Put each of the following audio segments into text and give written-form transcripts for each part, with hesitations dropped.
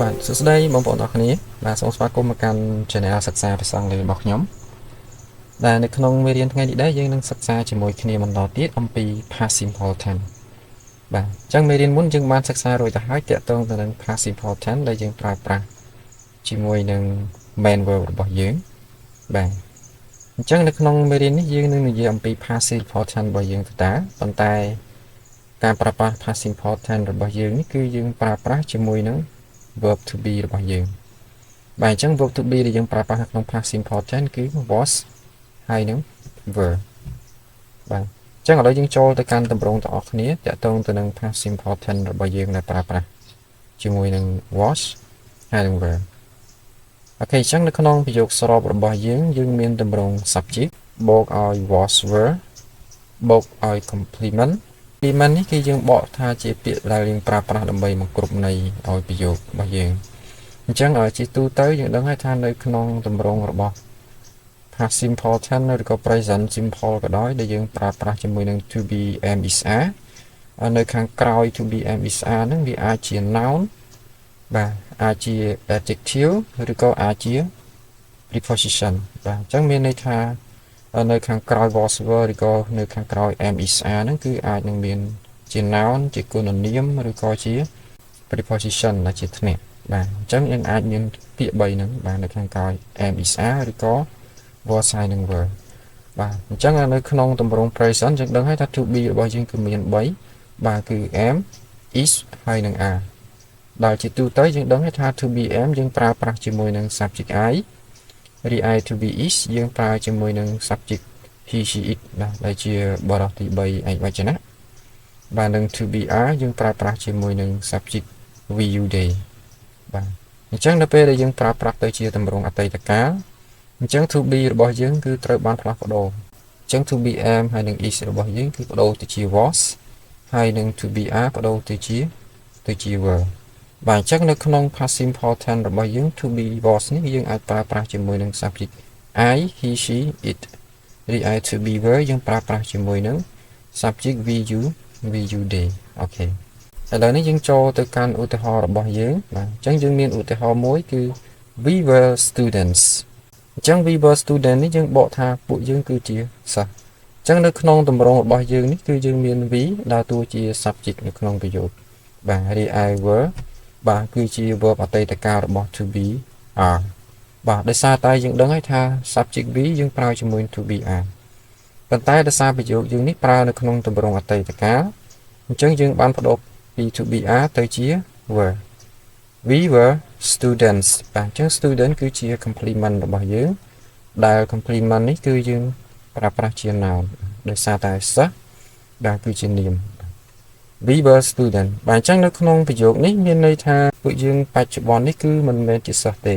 បាទសួស្តីបងប្អូនអរគ្នាបាទសូមស្វាគមន៍មកកាន់ Channel សិក្សាភាសាអង់គ្លេសរបស់ខ្ញុំដែលនៅក្នុងមេរៀនថ្ងៃនេះដែរយើងនឹងសិក្សាជាមួយគ្នាបន្តទៀតអំពី Past Simple Tense បាទអញ្ចឹងមេរៀនមុនយើងបានសិក្សារួចទៅហើយទាក់ទងទៅនឹង Past Simple Tense ដែលយើងប្រើប្រាស់ជាមួយនឹង main verb របស់យើងបាទអញ្ចឹងនៅក្នុងមេរៀននេះយើងនឹងនិយាយអំពី Past Simple Tense របស់យើងទៅតាប៉ុន្តែការប្រើប្រាស់ Past Simple Tense របស់យើងនេះគឺយើងប្រើប្រាស់ជាមួយនឹងverb to be របស់យើងបាទអញ្ចឹង verb to be ដែលយើងប្រើប្រាស់នៅក្នុង past simple tense គឺ was ហើយនឹង were បាទអញ្ចឹងឥឡូវយើងចូលទៅកាន់ទម្រង់ទាំងអស់គ្នាតាក់ទងទៅនឹង past simple tense របស់យើងដែលប្រើប្រាស់ជាមួយនឹង was ហើយនឹង were អូខេអញ្ចឹងនៅក្នុងប្រយោគសរុបរបស់យើងមានទម្រង់ subject បូកឲ្យ was were បូកឲ្យ complement នេះគឺយើងបកថាជាពាក្យដែលយើងប្រើប្រាស់ដើម្បីមកគ្រប់ន័យឲ្យប្រយោគរបស់យើងអញ្ចឹងជាទូទៅយើងដឹងហើយថានៅក្នុងទម្រង់របស់ past simple tense ឬក៏ present simple ក៏ដោយដែលយើងប្រើប្រាស់ជាមួយនឹង to be am is are នៅខាងក្រោយ to be am is are ហ្នឹងវាអាចជា noun បាទអាចជា adjective ឬក៏អាចជា preposition បាទអញ្ចឹងមានន័យថានៅខាងក្រោយ was were ឬក៏នៅខាងក្រោយ am is are ហ្នឹងគឺអាចនឹងមានជា noun ជាគុណនាមឬក៏ជា preposition ដែលជាថ្នាក់បាទអញ្ចឹងយើងអាចមានពាក្យ3ហ្នឹងបាទនៅខាងក្រោយ am is are ឬក៏ was ហើយនឹង were បាទអញ្ចឹងនៅក្នុងទម្រង់ present យើងដឹងហើយថា to be របស់យើងគឺមាន3បាទគឺ am is ហើយនឹង are ដែលជាទូទៅយើងដឹងហើយថា to be am យើងប្រើប្រាស់ជាមួយនឹង subject I រីឯ to be is យើងប្រើជាមួយនឹង subject he she it ណាដែលជាបរិបទទី3ឯកវចនៈបាទនឹង to be are យើងប្រើប្រាស់ជាមួយនឹង subject we you they បាទអញ្ចឹងនៅពេលដែលយើងប្រើប្រាស់ទៅជាទម្រង់អតីតកាលអញ្ចឹង to be របស់យើងគឺត្រូវបានផ្លាស់ប្ដូរអញ្ចឹង to be am ហើយនឹង is របស់យើងគឺបដូរទៅជា was ហើយនឹង to be are បដូរទៅជា were បាទអញ្ចឹងនៅក្នុង past simple tense របស់យើង to be was នេះយើងអាចប្រើប្រាស់ជាមួយនឹង subject I he she it រីឯ to be were យើងប្រើប្រាស់ជាមួយនឹង subject we you they អូខេឥឡូវនេះយើងចូលទៅកាន់ឧទាហរណ៍របស់យើងបាទអញ្ចឹងយើងមានឧទាហរណ៍មួយគឺ we were students អញ្ចឹង we were students នេះយើងបកថាពួកយើងគឺជាសិស្សអញ្ចឹងនៅក្នុងទម្រង់របស់យើងនេះគឺយើងមាន we ដើរតួជា subject នៅក្នុងប្រយោគបាទរីឯ were បាទគឺជា verb អតីតកាលរបស់ to be are បាទដោយសារតែយើងដឹងហើយថា subject we យើងប្រើជាមួយ to be are ប៉ុន្តែដោយសារប្រយោគយើងនេះប្រើនៅក្នុងទម្រង់អតីតកាលអញ្ចឹងយើងបានបដូរពី to be are ទៅជា were we were students បាទអញ្ចឹង student គឺជា complement របស់យើងដែល complement នេះគឺយើងប្រើប្រាស់ជា noun ដោយសារតែសិស្សបាទគឺជានាម we were student បាទអញ្ចឹងនៅក្នុងប្រយោគនេះមានន័យថាពួកយើងបច្ចុប្បន្ននេះគឺមិនមែនជាសិស្សទេ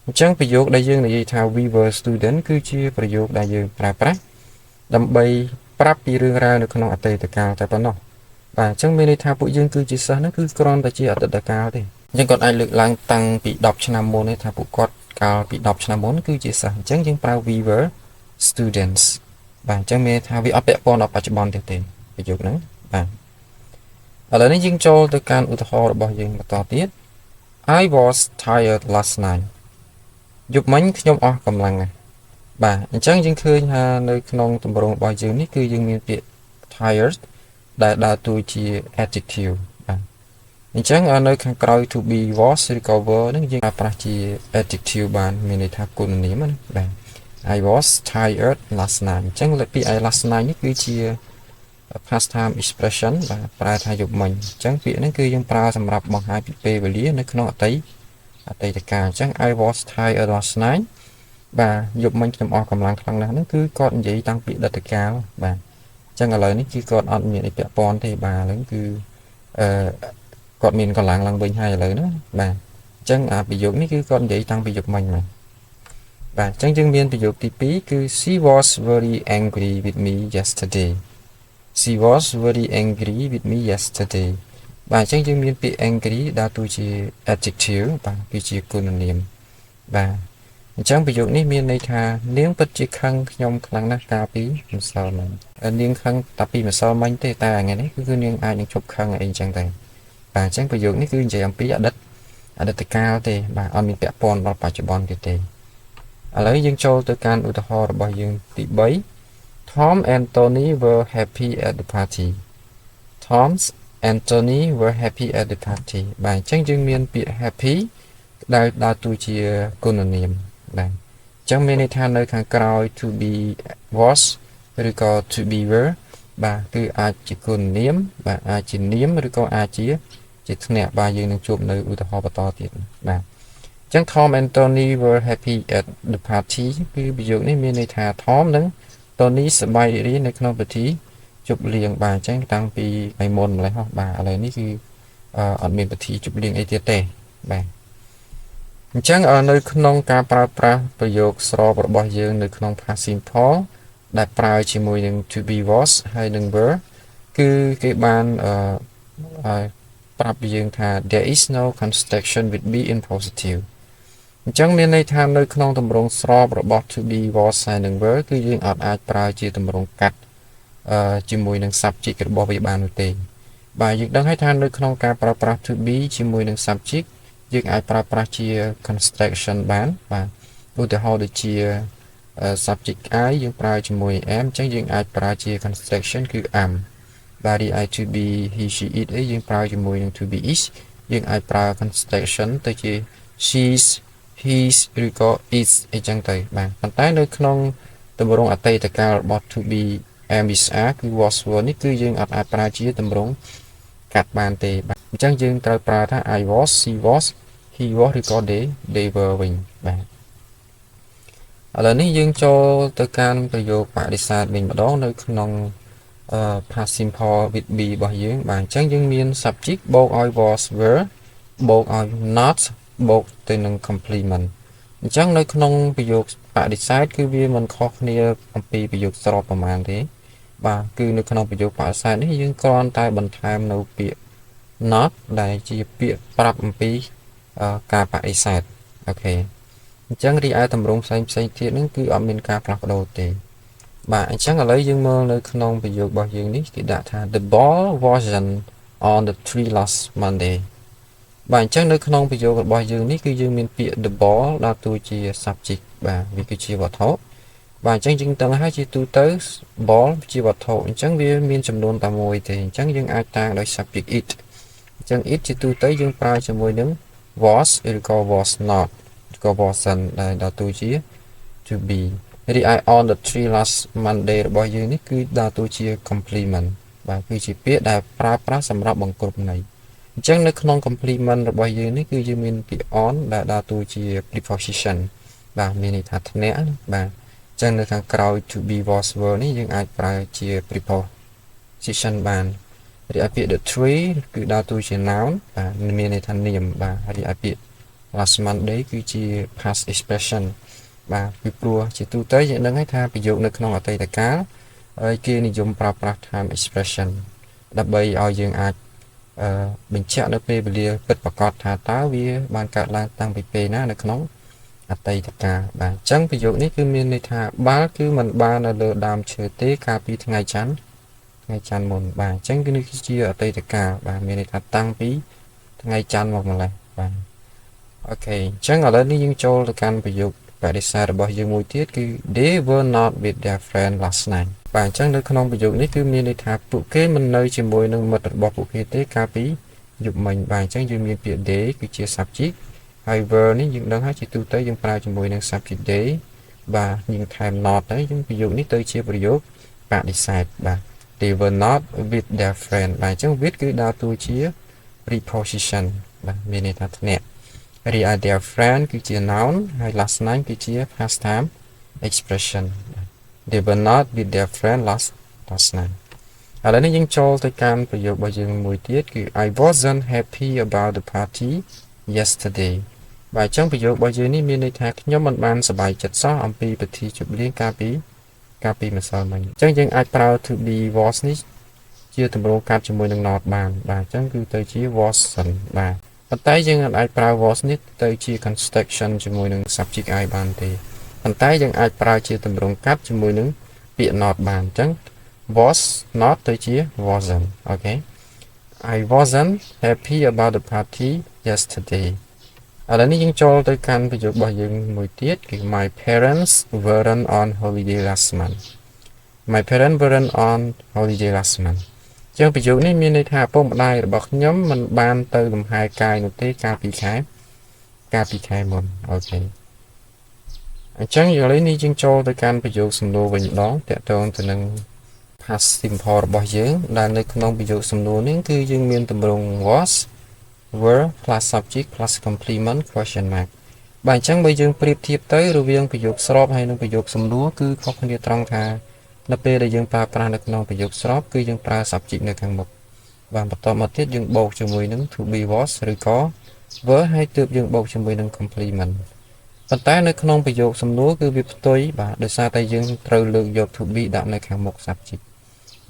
អញ្ចឹងប្រយោគដែលយើងនិយាយថា we were student គឺជាប្រយោគដែលយើងប្រើប្រាស់ដើម្បីប្រាប់ពីរឿងរ៉ាវនៅក្នុងអតីតកាលតែប៉ុណ្ណោះបាទអញ្ចឹងមានន័យថាពួកយើងគឺជាសិស្សហ្នឹងគឺគ្រាន់តែជាអតីតកាលទេអញ្ចឹងគាត់អាចលើកឡើងតាំងពី10ឆ្នាំមុនទេថាពួកគាត់កាលពី10ឆ្នាំមុនគឺជាសិស្សអញ្ចឹងយើងប្រើ we were students បាទអញ្ចឹងមានថាវាអត់ពាក់ព័ន្ធដល់បច្ចុប្បន្នទេប្រយោគហ្នឹងបាទឥឡូវនេះយើងចូលទៅកាន់ឧទាហរណ៍របស់យើងបន្តទៀត I was tired last night យប់មិញខ្ញុំអស់កម្លាំងណាស់បាទអញ្ចឹងយើងឃើញថានៅក្នុងទម្រង់របស់យើងនេះគឺយើងមានពាក្យ tired ដែលដើរតួជា adjective បាទអញ្ចឹងនៅខាងក្រោយ to be was ឬក៏ were ហ្នឹងយើងប្រើប្រាស់ជា adjective បានមានន័យថាគុណនាមណាបាទ I was tired last night អញ្ចឹងពាក្យ last night នេះគឺជា past time expression បាទប្រើថាយប់មិញអញ្ចឹងពាក្យហ្នឹងគឺយើងប្រើសម្រាប់បង្ហាញពីពេលវេលានៅក្នុងអតីតកាលអញ្ចឹង I was tired last night បាទយប់មិញខ្ញុំអស់កម្លាំងខ្លាំងណាស់ហ្នឹងគឺគាត់និយាយតាំងពីអតីតកាលបាទអញ្ចឹងឥឡូវនេះគឺគាត់អត់មានអីពាក់ព័ន្ធទេបាទឥឡូវគឺគាត់មានកម្លាំងឡើងវិញហើយឥឡូវហ្នឹងបាទអញ្ចឹងប្រយោគនេះគឺគាត់និយាយតាំងពីយប់មិញមកបាទអញ្ចឹងយើងមានប្រយោគទី2គឺ she was very angry with me yesterday she was very angry with me yesterday បាទអញ្ចឹងយើងមានពាក្យ angry ដើរតួជា adjective បាទគឺជាគុណនាមបាទអញ្ចឹងប្រយោគនេះមានន័យថានាងពិតជាខឹងខ្ញុំខ្លាំងណាស់កាលពីម្សិលមិញនាងខឹងតែពីម្សិលមិញទេតែថ្ងៃនេះគឺនាងអាចនឹងជប់ខឹងអីអញ្ចឹងដែរបាទអញ្ចឹងប្រយោគនេះគឺនិយាយអំពីអតី អតីតកាលទេបាទអត់មានពាក់ព័ន្ធដល់បច្ចុប្បន្នទេឥឡូវយើងចូលទៅកាន់ឧទាហរណ៍របស់យើងទី3 Tom and Tony were happy at the party Tom and Tony were happy at the party បាទអញ្ចឹងយើងមានពាក្យ happy ដែលដើរតួជាគុណនាមបាទអញ្ចឹងមានន័យថានៅខាងក្រោយ to be was ឬក៏ to be were បាទគឺអាចជាគុណនាមបាទអាចជានាមឬក៏អាចជាធ្នាក់បាទយើងនឹងជួបនៅឧទាហរណ៍បន្តទៀតបាទអញ្ចឹង Tom and Tony were happy at the party គឺប្រយោគនេះមានន័យថា Tom និង Tony សប្បាយរីករាយនៅក្នុងពិធីជប់លៀងបាទអញ្ចឹងតាំងពីថ្ងៃមុនម្លេះហោះបាទឥឡូវនេះគឺអត់មានពិធីជប់លៀងអីទៀតទេបាទអញ្ចឹងនៅក្នុងការប្រើប្រាស់ប្រយោគស្របរបស់យើងនៅក្នុង past simple ដែលប្រើជាមួយនឹង to be was ហើយនឹង were គឺគេបានប្រាប់យើងថា there is no construction with be in positive អញ្ចឹងមានន័យថានៅក្នុងទម្រង់ស្របរបស់ to be was ហើយនឹង were គឺយើងអាចប្រើជាទម្រង់កាត់ជាមួយនឹង subject របស់វាបាននោះទេបាទយើងដឹងហើយថានៅក្នុងការប្រើប្រាស់ to be ជាមួយនឹង subject យើងអាចប្រើប្រាស់ជា construction បានបាទឧទាហរណ៍ដូចជា subject I យើងប្រើជាមួយ am អញ្ចឹងយើងអាចប្រើជា construction គឺ am បាទ I to be he she it អីយើងប្រើជាមួយនឹង to be is យើងអាចប្រើ construction ទៅជា she's his ឬក៏ is អីចឹងទៅបាទប៉ុន្តែនៅក្នុងទម្រង់អតីតកាលរបស់ to be am is are គឺ was were នេះគឺយើងអាចប្រើជាទម្រង់កាត់បានទេបាទអញ្ចឹងយើងត្រូវប្រើថា I was she was he was ឬក៏ they were វិញបាទឥឡូវនេះយើងចូលទៅកាន់ប្រយោគបដិសេធវិញម្ដងនៅក្នុង past simple with be របស់យើងបាទអញ្ចឹងយើងមាន subject បូកឲ្យ was were បូកឲ្យ not បូកទៅនឹង complement អញ្ចឹងនៅក្នុងប្រយោគបដិសេធគឺវាមិនខុសគ្នាអំពីប្រយោគស្របប្រមាណទេបាទគឺនៅក្នុងប្រយោគបដិសេធនេះយើងគ្រាន់តែបន្ថែមនៅពាក្យ not ដែលជាពាក្យប្រាប់អំពីការបដិសេធអូខេអញ្ចឹងរីឯទម្រង់ផ្សេងទៀតហ្នឹងគឺអត់មានការផ្លាស់ប្ដូរទេបាទអញ្ចឹងឥឡូវយើងមើលនៅក្នុងប្រយោគរបស់យើងនេះគេដាក់ថា the ball wasn't on the tree last Monday បាទអញ្ចឹងនៅក្នុងប្រយោគរបស់យើងនេះគឺយើងមានពាក្យ the ball ដើរតួជា subject បាទវាគឺជាវត្ថុបាទអញ្ចឹងយើងដឹងហើយជាទូទៅ ball ជាវត្ថុអញ្ចឹងវាមានចំនួនតែមួយទេអញ្ចឹងយើងអាចតាំងដោយ subject it អញ្ចឹង it ជាទូទៅយើងប្រើជាមួយនឹង was ឬក៏ was not ឬក៏ wasn't ដែលដើរតួជា to be រីឯ on the tree last Monday របស់យើងនេះគឺដើរតួជា complement បាទគឺជាពាក្យដែលប្រើប្រាស់សម្រាប់បង្គ្រប់ន័យអញ្ចឹងនៅក្នុង complement របស់យើងនេះគឺយើងមានពាក្យ on ដែលដើរតួជា preposition បាទមានន័យថាធ្នាក់បាទអញ្ចឹងនៅខាងក្រោយ to be was were នេះយើងអាចប្រើជា preposition បានរីឯពាក្យ the tree គឺដើរតួជា noun បាទមានន័យថានាមបាទរីឯពាក្យ last Monday គឺជា past expression បាទពីព្រោះជាទូទៅយើងដឹងហើយថាប្រយោគនៅក្នុងអតីតកាលហើយគេនិយមប្រើប្រាស់ time expression ដើម្បីឲ្យយើងអាចបញ្ជាក់នៅពេលវេលាពិតប្រាកដថាតើវាបានកើតឡើងតាំងពីពេលណានៅក្នុងអតីតកាលបាទអញ្ចឹងប្រយោគនេះគឺមានន័យថាបាល់គឺមិនបាននៅលើដើមឈើទេកាលពីថ្ងៃច័ន្ទមុនបាទអញ្ចឹងគឺនេះគឺជាអតីតកាលបាទមានន័យថាតាំងពីថ្ងៃច័ន្ទមកម្លេះបាទអូខេអញ្ចឹងឥឡូវនេះយើងចូលទៅកាន់ប្រយោគបដិសេធរបស់យើងមួយទៀតគឺ they were not with their friend last night បាទអញ្ចឹងនៅក្នុងប្រយោគនេះគឺមានន័យថាពួកគេមិននៅជាមួយនឹងមិត្តរបស់ពួកគេទេកាលពីយប់មិញបាទអញ្ចឹងយើងមានពាក្យ they គឺជា subject ហើយ were នេះយើងដឹងហើយជាទូទៅយើងប្រើជាមួយនឹង subject they បាទយើងថែម not ទៅយើងប្រយោគនេះទៅជាប្រយោគបដិសេធបាទ they were not with their friend បាទអញ្ចឹង with គឺដើរតួជា preposition បាទមានន័យថាធ្នាក់រីឯ their friend គឺជា noun ហើយ last night គឺជា past time expression they were not with their friend last night ឥឡូវនេះយើងចូលទៅកាន់ប្រយោគរបស់យើងមួយទៀតគឺ I wasn't happy about the party yesterday បាទអញ្ចឹងប្រយោគរបស់យើងនេះមានន័យថាខ្ញុំមិនបានសប្បាយចិត្តសោះអំពីពិធីជប់លៀងកាលពីម្សិលមិញអញ្ចឹងយើងអាចប្រើ to be was នេះជាទម្រង់កាត់ជាមួយនឹង not បានបាទអញ្ចឹងគឺទៅជា wasn't បាទប៉ុន្តែយើងអាចប្រើ was នេះទៅជា construction ជាមួយនឹង subject I បានទេប៉ុន្តែយើងអាចប្រើជាទម្រង់កាត់ជាមួយនឹងពាក្យ not បានអញ្ចឹង was not ទៅជា wasn't អូខេ I wasn't happy about the party yesterday ឥឡូវនេះយើងចូលទៅកាន់ប្រយោគរបស់យើងមួយទៀតគឺ My parents weren't on holiday last month. My parents weren't on holiday last month. ចឹងប្រយោគនេះមានន័យថាឪពុកម្ដាយរបស់ខ្ញុំមិនបានទៅលំហែកាយនោះទេកាលពីខែមុនអូខេអញ្ចឹងឥឡូវនេះយើងចូលទៅកាន់ប្រយោគសំណួរវិញម្ដងតាក់ទងទៅនឹង past simple របស់យើងដែលនៅក្នុងប្រយោគសំណួរនេះគឺយើងមានទម្រង់ was were plus subject plus complement question mark បាទអញ្ចឹងបើយើងប្រៀបធៀបទៅរវាងប្រយោគស្របហើយនិងប្រយោគសំណួរគឺខុសគ្នាត្រង់ថានៅពេលដែលយើងប្រើប្រាស់នៅក្នុងប្រយោគស្របគឺយើងប្រើ subject នៅខាងមុខបាទបន្តមកទៀតយើងបូកជាមួយនឹង to be was ឬក៏ were ហើយទើបយើងបូកជាមួយនឹង complement ប៉ុន្តែនៅក្នុងប្រយោគសំណួរគឺវាផ្ទុយបាទដោយសារតែយើងត្រូវលើកយក to be ដាក់នៅខាងមុខ subject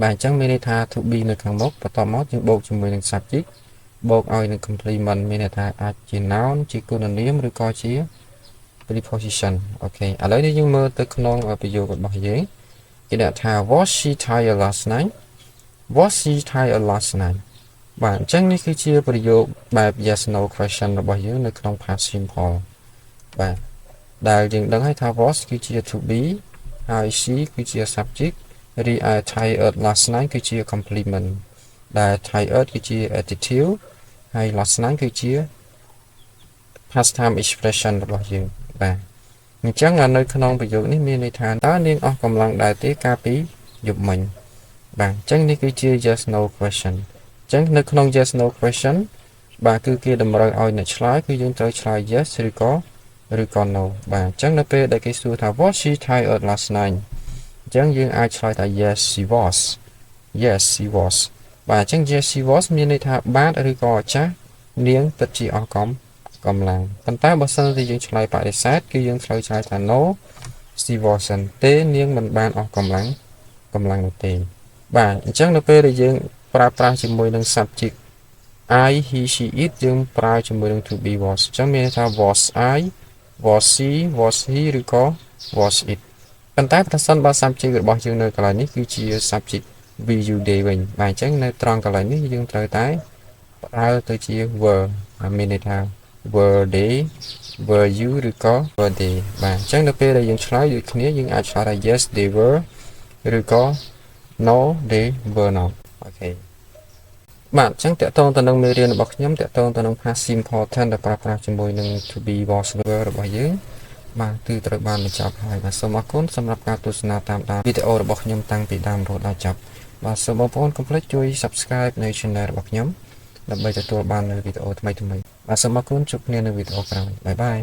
បាទអញ្ចឹងមានន័យថា to be នៅខាងមុខបន្តមកយើងបូកជាមួយនឹង subject បូកឲ្យនឹង complement មានន័យថាអាចជា noun ជាគុណនាមឬក៏ជា preposition អូខេឥឡូវនេះយើងមើលទៅក្នុងប្រយោគរបស់យើងគេដាក់ថា was she tired last night was she tired last night បាទអញ្ចឹងនេះគឺជាប្រយោគបែប yes no question របស់យើងនៅក្នុង past simple បាទដែលយើងដឹងហើយថា was គឺជា to be ហើយ she គឺជា subject រីឯ tired last night គឺជា complement ដែល tired គឺជា adjective ហើយ last night គឺជា past time expression របស់យើងបាទអញ្ចឹងនៅក្នុងប្រយោគនេះមានន័យថាតើនាងអស់កម្លាំងដែរទេកាលពីយប់មិញបាទអញ្ចឹងនេះគឺជា yes no question អញ្ចឹងនៅក្នុង yes no question បាទគឺគេតម្រូវឲ្យអ្នកឆ្លើយគឺយើងត្រូវឆ្លើយ yes ឬក៏ no បាទអញ្ចឹងនៅពេលដែលគេសួរថា was she tired last night អញ្ចឹងយើងអាចឆ្លើយថា yes she was yes she was បាទអញ្ចឹង yes she was មានន័យថាបាទឬក៏ចាស់នាងពិតជាអស់កម្លាំងប៉ុន្តែបើសិនជាយើងឆ្លើយបដិសេធគឺយើងត្រូវឆ្លើយថា no she wasn't ទេនាងមិនបានអស់កម្លាំងនោះទេបាទអញ្ចឹងនៅពេលដែលយើងប្រើប្រាស់ជាមួយនឹង subject I he she it យើងប្រើជាមួយនឹង to be was អញ្ចឹងមានថា was I was she was he ឬក៏ was it ប៉ុន្តែប្រសិនបើ subject របស់យើងនៅកន្លែងនេះគឺជា subject we you they វិញបាទអញ្ចឹងនៅត្រង់កន្លែងនេះយើងត្រូវតែប្រើទៅជា were មានន័យថា were they were you ឬក៏ were they បាទអញ្ចឹងនៅពេលដែលយើងឆ្លើយដូចគ្នាយើងអាចឆ្លើយថា yes they were ឬក៏ no they were not អូខេបាទអញ្ចឹងតកតងទៅនឹងមេរៀនរបស់ខ្ញុំតកតងទៅនឹង past simple tense ដែលប្រើប្រាស់ជាមួយនឹង to be was were របស់យើងបាទគឺត្រូវបានបញ្ចប់ហើយបាទសូមអរគុណសម្រាប់ការទស្សនាតាមដានវីដេអូរបស់ខ្ញុំតាំងពីដើមរហូតដល់ចប់បាទសូមបងប្អូនកុំភ្លេចជួយ subscribe នៅ channel របស់ខ្ញុំដើម្បីទទួលបាននូវវីដេអូថ្មីៗបាទសូមអរគុណជួបគ្នានៅវីដេអូក្រោយបាយបាយ